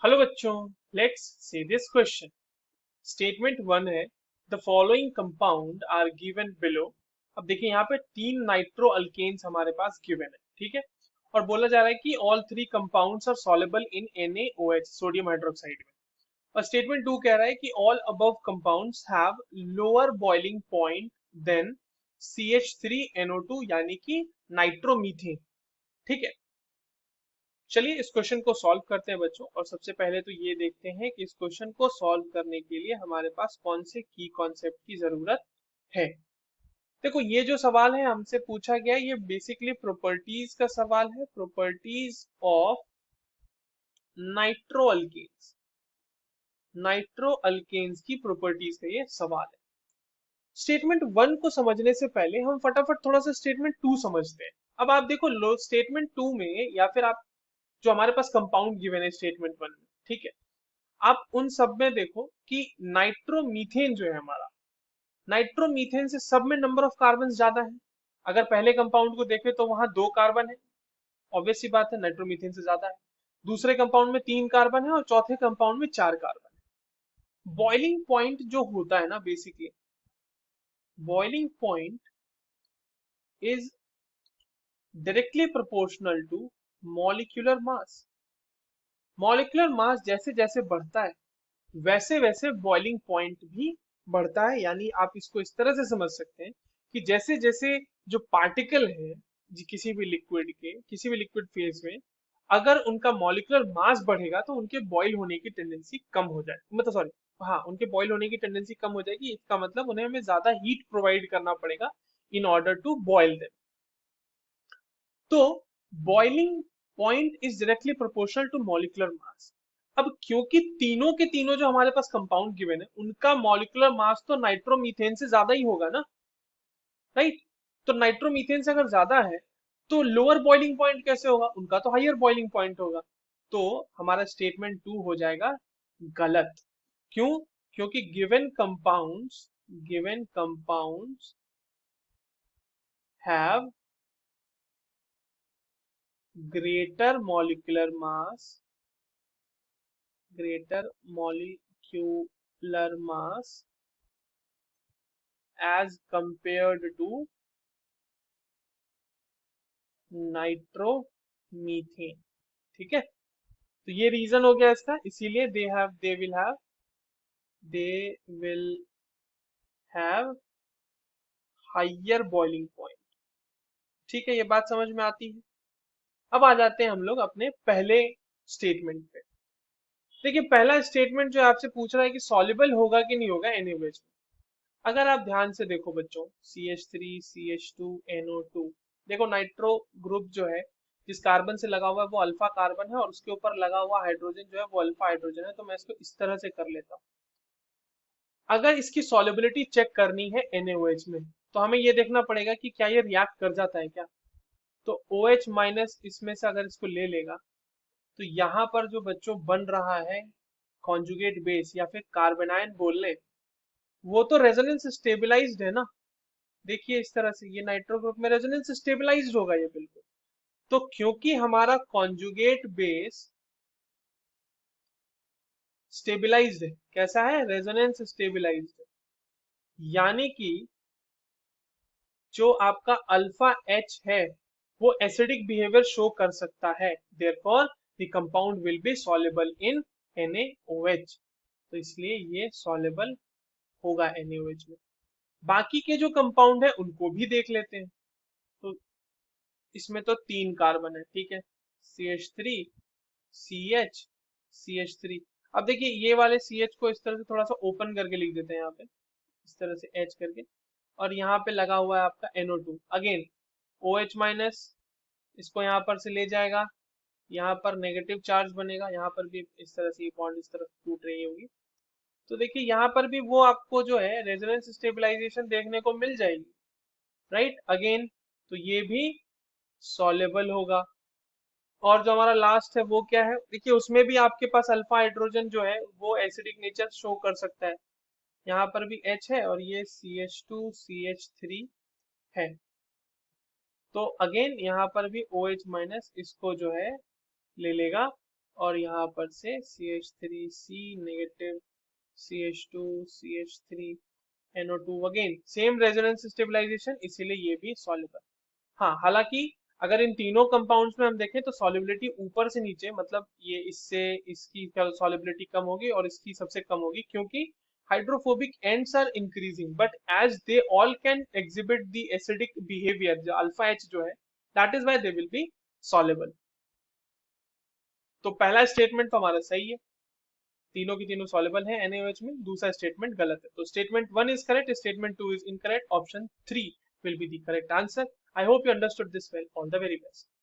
Hello बच्चों, let's see this question. Statement one है, the following compound are given below. अब देखिए यहाँ पे तीन नाइट्रो अल्केन्स हमारे पास गिवन है, ठीक है। और बोला जा रहा है कि all three compounds are soluble in NaOH, sodium hydroxide में। और स्टेटमेंट टू कह रहा है कि all above compounds have lower boiling point than CH3NO2 यानी कि नाइट्रोमीथेन, ठीक है। चलिए इस क्वेश्चन को सॉल्व करते हैं बच्चों। और सबसे पहले तो ये देखते हैं कि इस क्वेश्चन को सॉल्व करने के लिए हमारे पास कौन से की कॉन्सेप्ट की जरूरत है। देखो ये जो सवाल है हमसे पूछा गया है, ये बेसिकली प्रॉपर्टीज का सवाल है। Properties of nitro alkanes, nitro alkanes की प्रॉपर्टीज का ये सवाल है। स्टेटमेंट वन को समझने से पहले हम फटाफट थोड़ा सा स्टेटमेंट टू समझते हैं। अब आप देखो लो, स्टेटमेंट टू में या फिर आप जो हमारे पास कंपाउंड गिवन है स्टेटमेंट वन में, ठीक है, आप उन सब में देखो कि नाइट्रोमीथेन जो है हमारा, नाइट्रोमीथेन से सब में नंबर ऑफ कार्बन ज्यादा है। अगर पहले कंपाउंड को देखें तो वहां दो कार्बन है, ऑब्वियस सी बात है, नाइट्रोमीथेन से ज्यादा है। दूसरे कंपाउंड में तीन कार्बन है और चौथे कंपाउंड में चार कार्बन है। बॉइलिंग पॉइंट जो होता है ना, basically boiling point is directly proportional to molecular mass. Molecular mass जैसे जैसे बढ़ता है वैसे वैसे बॉइलिंग पॉइंट भी बढ़ता है। यानी आप इसको इस तरह से समझ सकते हैं कि जैसे जैसे जो पार्टिकल है किसी भी लिक्विड के, किसी भी लिक्विड फेज में, अगर उनका मॉलिक्यूलर मास बढ़ेगा तो उनके बॉईल होने की टेंडेंसी कम हो जाए, मतलब सॉरी, हाँ, उनके बॉईल होने की टेंडेंसी कम हो जाएगी। इसका मतलब उन्हें हमें ज्यादा हीट प्रोवाइड करना पड़ेगा in order to boil them. तो boiling point is directly proportional to molecular mass. अब क्योंकि तीनों के तीनों जो हमारे पास कंपाउंड गिवन है उनका मॉलिक्यूलर मास तो नाइट्रोमीथेन से ज्यादा ही होगा ना, राइट। तो नाइट्रोमीथेन से अगर ज्यादा है तो लोअर बॉइलिंग पॉइंट कैसे होगा, उनका तो हायर बॉइलिंग पॉइंट होगा। तो हमारा स्टेटमेंट टू हो जाएगा गलत। क्यों? क्योंकि given compounds have greater molecular mass, greater molecular mass as compared to nitromethane, ठीक है। तो ये रीजन हो गया इसका, इसीलिए they will have higher boiling point, ठीक है। ये बात समझ में आती है। अब आ जाते हैं हम लोग अपने पहले स्टेटमेंट पे। देखिए पहला स्टेटमेंट जो आपसे पूछ रहा है कि सॉल्युबल होगा कि नहीं होगा NaOH में। अगर आप ध्यान से देखो बच्चों, CH3 CH2NO2, देखो नाइट्रो ग्रुप जो है जिस कार्बन से लगा हुआ है वो अल्फा कार्बन है और उसके ऊपर लगा हुआ हाइड्रोजन जो है वो अल्फा हाइड्रोजन है। तो मैं इसको इस तरह से कर लेता हूँ। अगर इसकी सॉल्युबिलिटी चेक करनी है NaOH में तो हमें ये देखना पड़ेगा कि क्या ये रिएक्ट कर जाता है क्या। तो OH माइनस इसमें से अगर इसको ले लेगा तो यहाँ पर जो बच्चों बन रहा है कॉन्जुगेट बेस या फिर कार्बेनायन बोल ले, वो तो रेजोनेंस स्टेबलाइज्ड है ना। देखिए इस तरह से ये नाइट्रो ग्रुप में रेजोनेंस स्टेबलाइज्ड होगा ये बिल्कुल। तो क्योंकि हमारा कॉन्जुगेट बेस स्टेबलाइज्ड है, कैसा है, रेजोनेंस स्टेबलाइज्ड है, यानी कि जो आपका अल्फा एच है वो एसिडिक बिहेवियर शो कर सकता है। Therefore the compound will be soluble in NaOH। तो इसलिए ये सॉल्युबल होगा NaOH में। बाकी के जो कंपाउंड है उनको भी देख लेते हैं। तो इसमें तो तीन कार्बन है, ठीक है, CH3 CH CH3। अब देखिए ये वाले CH को इस तरह से थोड़ा सा ओपन करके लिख देते हैं यहाँ पे, इस तरह से H करके। और यहाँ पे लगा हुआ है आपका NO2, अगेन OH माइनस इसको यहाँ पर से ले जाएगा, यहाँ पर नेगेटिव चार्ज बनेगा, यहाँ पर भी इस तरह से ये बॉन्ड इस तरफ टूट रही होगी। तो देखिए यहाँ पर भी वो आपको जो है रेजोनेंस स्टेबलाइजेशन देखने को मिल जाएगी, राइट। अगेन तो ये भी सॉल्युबल होगा। और जो हमारा लास्ट है वो क्या है, देखिए उसमें भी आपके पास अल्फा हाइड्रोजन जो है वो एसिडिक नेचर शो कर सकता है। यहाँ पर भी H है और ये CH2 CH3 है। तो अगेन यहाँ पर भी OH माइनस इसको जो है ले लेगा और यहाँ पर से CH3C negative, CH2 CH3 NO2 again same resonance stabilisation, इसीलिए ये भी सॉल्युबल। हाँ, हालांकि अगर इन तीनों कंपाउंड्स में हम देखें तो सॉल्युबिलिटी ऊपर से नीचे, मतलब ये इससे इसकी सॉल्युबिलिटी कम होगी और इसकी सबसे कम होगी, क्योंकि hydrophobic ends are increasing but as they all can exhibit the acidic behaviour, जो अल्फा एच जो है, that is why they will be soluble. तो पहला स्टेटमेंट तो हमारा सही है, तीनों की तीनों सॉल्युबल है NaOH में। दूसरा स्टेटमेंट गलत है, तो statement 1 is correct, statement 2 is incorrect, option 3 will be the correct answer. I hope you understood this well. All the very best.